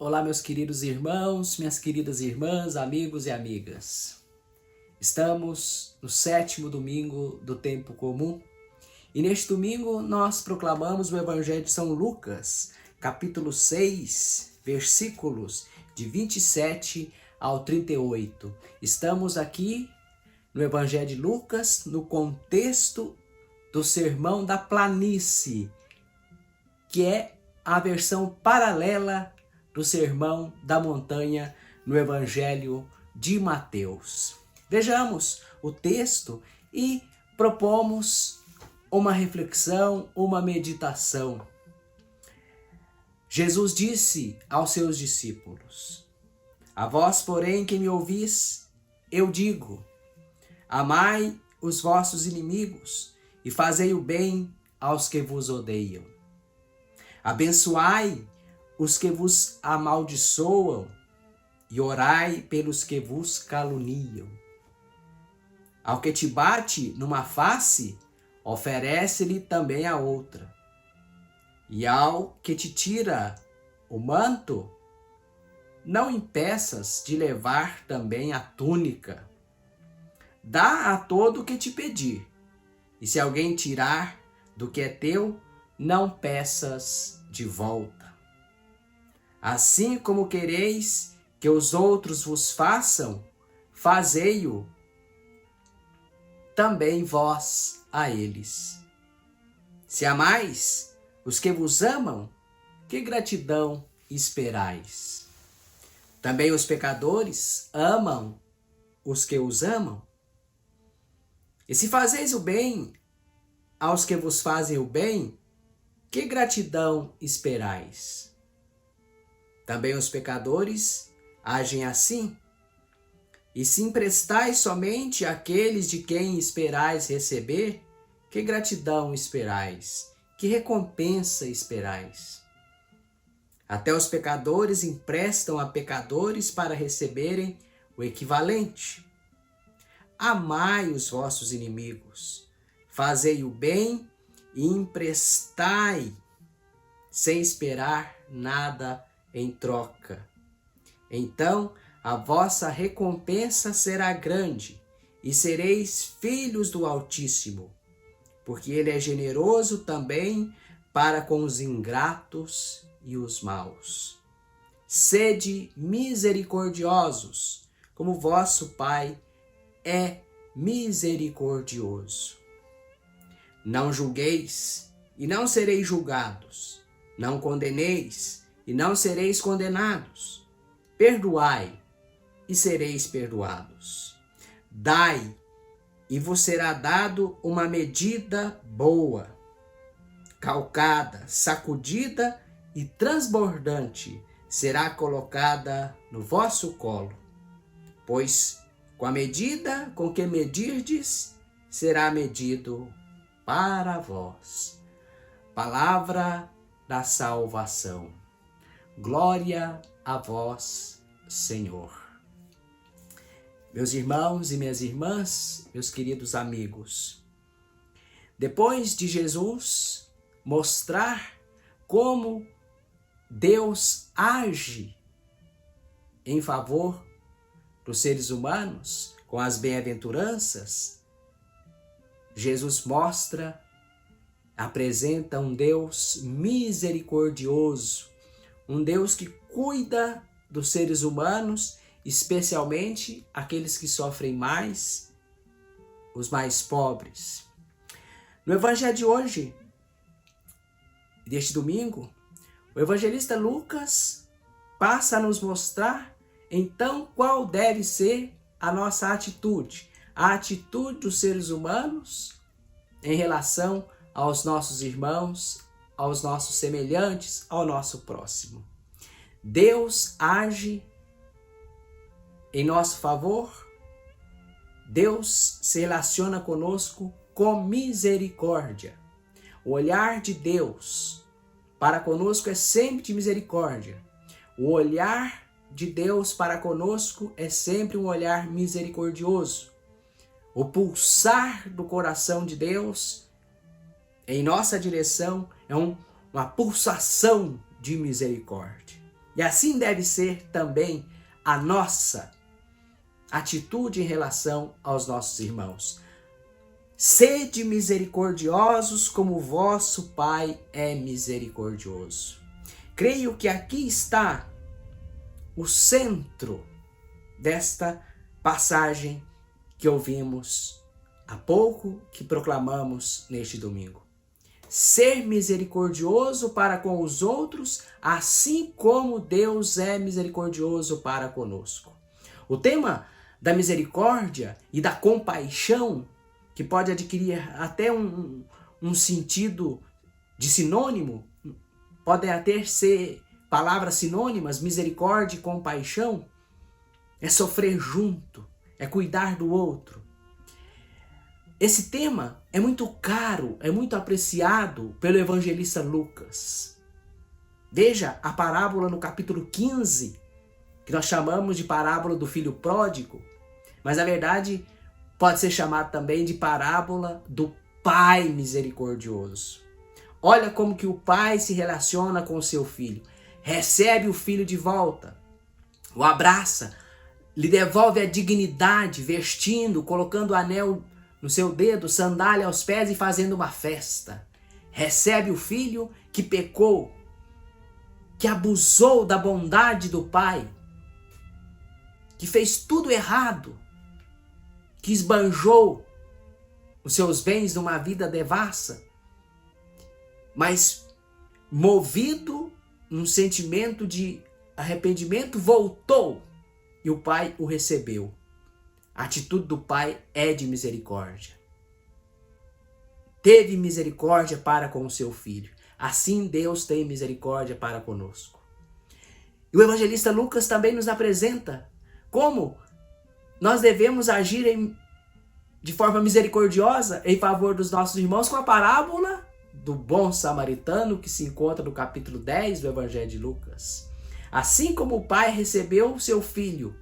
Olá, meus queridos irmãos, minhas queridas irmãs, amigos e amigas. Estamos no 7º domingo do tempo comum e neste domingo nós proclamamos o Evangelho de São Lucas, capítulo 6, versículos de 27 ao 38. Estamos aqui no Evangelho de Lucas, no contexto do Sermão da Planície, que é a versão paralela do Sermão da Montanha no Evangelho de Mateus. Vejamos o texto e propomos uma reflexão, uma meditação. Jesus disse aos seus discípulos: A vós, porém, que me ouvis, eu digo, amai os vossos inimigos e fazei o bem aos que vos odeiam. Abençoai os que vos amaldiçoam e orai pelos que vos caluniam. Ao que te bate numa face, oferece-lhe também a outra. E ao que te tira o manto, não impeças de levar também a túnica. Dá a todo o que te pedir, e se alguém tirar do que é teu, não peças de volta. Assim como quereis que os outros vos façam, fazei-o também vós a eles. Se amais os que vos amam, que gratidão esperais? Também os pecadores amam os que os amam? E se fazeis o bem aos que vos fazem o bem, que gratidão esperais? Também os pecadores agem assim? E se emprestais somente àqueles de quem esperais receber, que gratidão esperais? Que recompensa esperais? Até os pecadores emprestam a pecadores para receberem o equivalente. Amai os vossos inimigos, fazei o bem e emprestai, sem esperar nada em troca. Então a vossa recompensa será grande e sereis filhos do Altíssimo, porque ele é generoso também para com os ingratos e os maus. Sede misericordiosos, como vosso Pai é misericordioso. Não julgueis e não sereis julgados. Não condeneis e não sereis condenados. Perdoai e sereis perdoados. Dai e vos será dado uma medida boa, calcada, sacudida e transbordante será colocada no vosso colo. Pois com a medida com que medirdes, será medido para vós. Palavra da salvação. Glória a vós, Senhor. Meus irmãos e minhas irmãs, meus queridos amigos, depois de Jesus mostrar como Deus age em favor dos seres humanos com as bem-aventuranças, Jesus apresenta um Deus misericordioso, um Deus que cuida dos seres humanos, especialmente aqueles que sofrem mais, os mais pobres. No Evangelho de hoje, deste domingo, o evangelista Lucas passa a nos mostrar, então, qual deve ser a nossa atitude, a atitude dos seres humanos em relação aos nossos irmãos, aos nossos semelhantes, ao nosso próximo. Deus age em nosso favor. Deus se relaciona conosco com misericórdia. O olhar de Deus para conosco é sempre de misericórdia. O olhar de Deus para conosco é sempre um olhar misericordioso. O pulsar do coração de Deus em nossa direção é uma pulsação de misericórdia. E assim deve ser também a nossa atitude em relação aos nossos irmãos. Sede misericordiosos como o vosso Pai é misericordioso. Creio que aqui está o centro desta passagem que ouvimos há pouco, que proclamamos neste domingo. Ser misericordioso para com os outros, assim como Deus é misericordioso para conosco. O tema da misericórdia e da compaixão, que pode adquirir até um sentido de sinônimo, podem até ser palavras sinônimas, misericórdia e compaixão, é sofrer junto, é cuidar do outro. Esse tema é muito caro, é muito apreciado pelo evangelista Lucas. Veja a parábola no capítulo 15, que nós chamamos de parábola do filho pródigo, mas na verdade pode ser chamado também de parábola do Pai misericordioso. Olha como que o pai se relaciona com o seu filho. Recebe o filho de volta, o abraça, lhe devolve a dignidade, vestindo, colocando o anel no seu dedo, sandália aos pés e fazendo uma festa. Recebe o filho que pecou, que abusou da bondade do pai, que fez tudo errado, que esbanjou os seus bens numa vida devassa, mas movido num sentimento de arrependimento, voltou e o pai o recebeu. A atitude do pai é de misericórdia. Teve misericórdia para com o seu filho. Assim Deus tem misericórdia para conosco. E o evangelista Lucas também nos apresenta como nós devemos agir de forma misericordiosa em favor dos nossos irmãos com a parábola do bom samaritano que se encontra no capítulo 10 do Evangelho de Lucas. Assim como o pai recebeu seu filho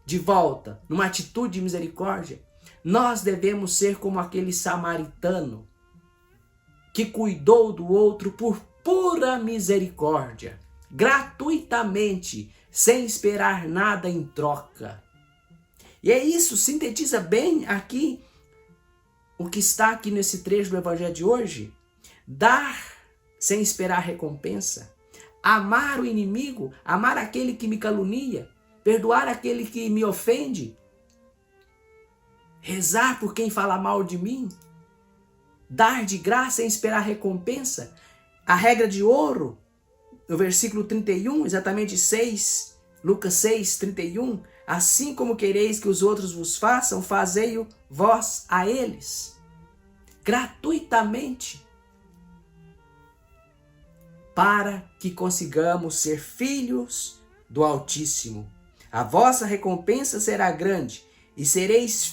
de volta numa atitude de misericórdia, nós devemos ser como aquele samaritano que cuidou do outro por pura misericórdia, gratuitamente, sem esperar nada em troca. E é isso, sintetiza bem aqui o que está aqui nesse trecho do Evangelho de hoje. Dar sem esperar recompensa, amar o inimigo, amar aquele que me calunia, perdoar aquele que me ofende, rezar por quem fala mal de mim, dar de graça sem esperar recompensa. A regra de ouro, no versículo 31, exatamente 6, Lucas 6, 31, assim como quereis que os outros vos façam, fazei-o vós a eles, gratuitamente, para que consigamos ser filhos do Altíssimo. A vossa recompensa será grande, e sereis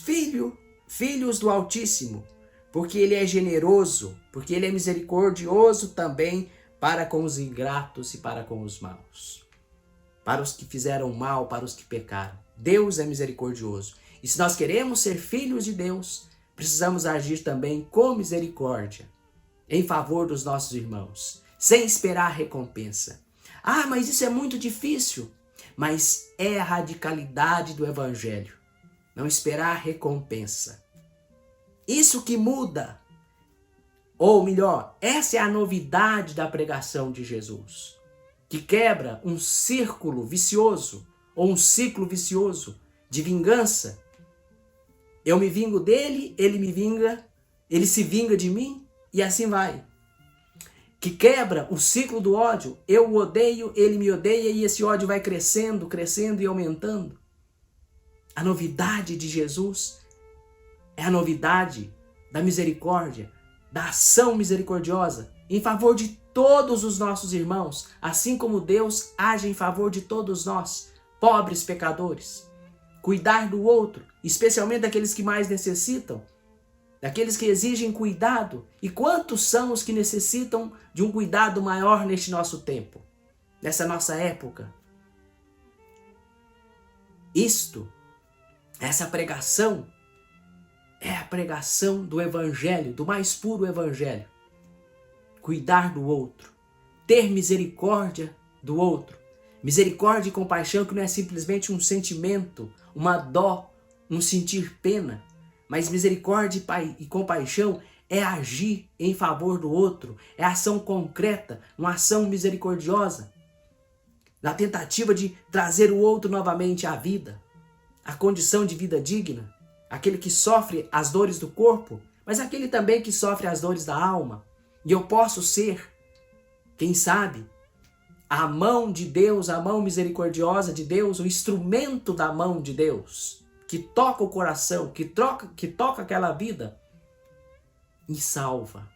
filhos do Altíssimo, porque Ele é generoso, porque Ele é misericordioso também para com os ingratos e para com os maus. Para os que fizeram mal, para os que pecaram. Deus é misericordioso. E se nós queremos ser filhos de Deus, precisamos agir também com misericórdia em favor dos nossos irmãos, sem esperar recompensa. Ah, mas isso é muito difícil. Mas é a radicalidade do Evangelho. Não esperar recompensa. Isso que muda. Ou melhor, essa é a novidade da pregação de Jesus, que quebra um círculo vicioso, ou um ciclo vicioso de vingança. Eu me vingo dele, ele me vinga, ele se vinga de mim, e assim vai. Que quebra o ciclo do ódio. Eu o odeio, ele me odeia, e esse ódio vai crescendo, crescendo e aumentando. A novidade de Jesus é a novidade da misericórdia, da ação misericordiosa em favor de todos os nossos irmãos, assim como Deus age em favor de todos nós, pobres pecadores. Cuidar do outro, especialmente daqueles que mais necessitam, daqueles que exigem cuidado. E quantos são os que necessitam de um cuidado maior neste nosso tempo, nessa nossa época? Essa pregação é a pregação do Evangelho, do mais puro Evangelho. Cuidar do outro, ter misericórdia do outro, Misericórdia e compaixão que não é simplesmente um sentimento, uma dó, um sentir pena, mas misericórdia e compaixão é agir em favor do outro, é ação concreta, uma ação misericordiosa, na tentativa de trazer o outro novamente à vida, à condição de vida digna, aquele que sofre as dores do corpo, mas aquele também que sofre as dores da alma. E eu posso ser, quem sabe, a mão de Deus, a mão misericordiosa de Deus, o instrumento da mão de Deus, que toca o coração, que toca aquela vida e salva.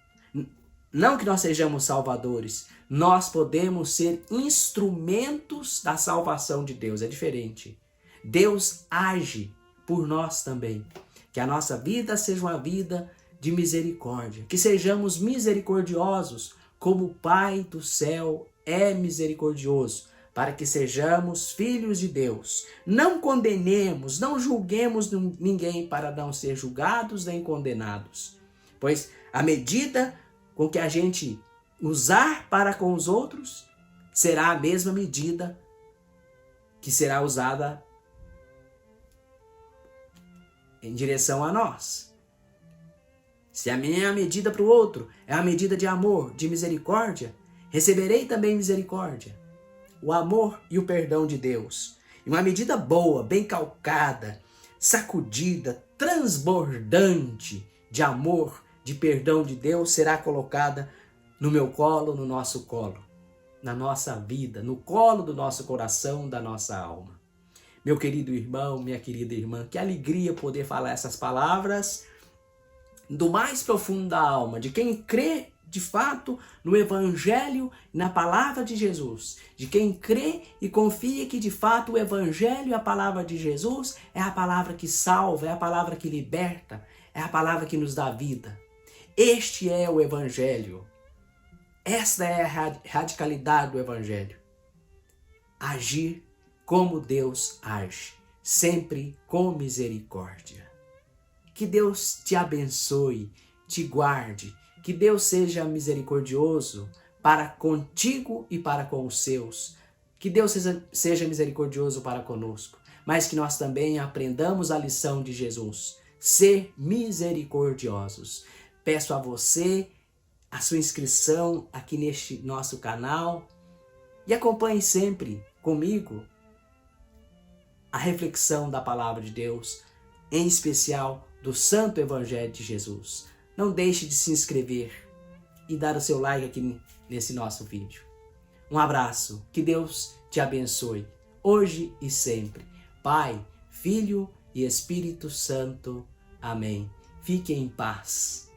Não que nós sejamos salvadores, nós podemos ser instrumentos da salvação de Deus, é diferente. Deus age por nós também. Que a nossa vida seja uma vida de misericórdia, que sejamos misericordiosos como o Pai do céu é misericordioso, para que sejamos filhos de Deus. Não condenemos, não julguemos ninguém para não ser julgados nem condenados, pois a medida com que a gente usar para com os outros será a mesma medida que será usada em direção a nós. Se a minha medida para o outro é a medida de amor, de misericórdia, receberei também misericórdia, o amor e o perdão de Deus. E uma medida boa, bem calcada, sacudida, transbordante de amor, de perdão de Deus será colocada no meu colo, no nosso colo, na nossa vida, no colo do nosso coração, da nossa alma. Meu querido irmão, minha querida irmã, que alegria poder falar essas palavras do mais profundo da alma, de quem crê de fato no Evangelho, na palavra de Jesus, de quem crê e confia que de fato o Evangelho e a palavra de Jesus é a palavra que salva, é a palavra que liberta, é a palavra que nos dá vida. Este é o Evangelho. Esta é a radicalidade do Evangelho. Agir como Deus age, sempre com misericórdia. Que Deus te abençoe, te guarde, que Deus seja misericordioso para contigo e para com os seus. Que Deus seja misericordioso para conosco, mas que nós também aprendamos a lição de Jesus, ser misericordiosos. Peço a você a sua inscrição aqui neste nosso canal e acompanhe sempre comigo a reflexão da palavra de Deus, em especial do Santo Evangelho de Jesus. Não deixe de se inscrever e dar o seu like aqui nesse nosso vídeo. Um abraço, que Deus te abençoe, hoje e sempre. Pai, Filho e Espírito Santo. Amém. Fique em paz.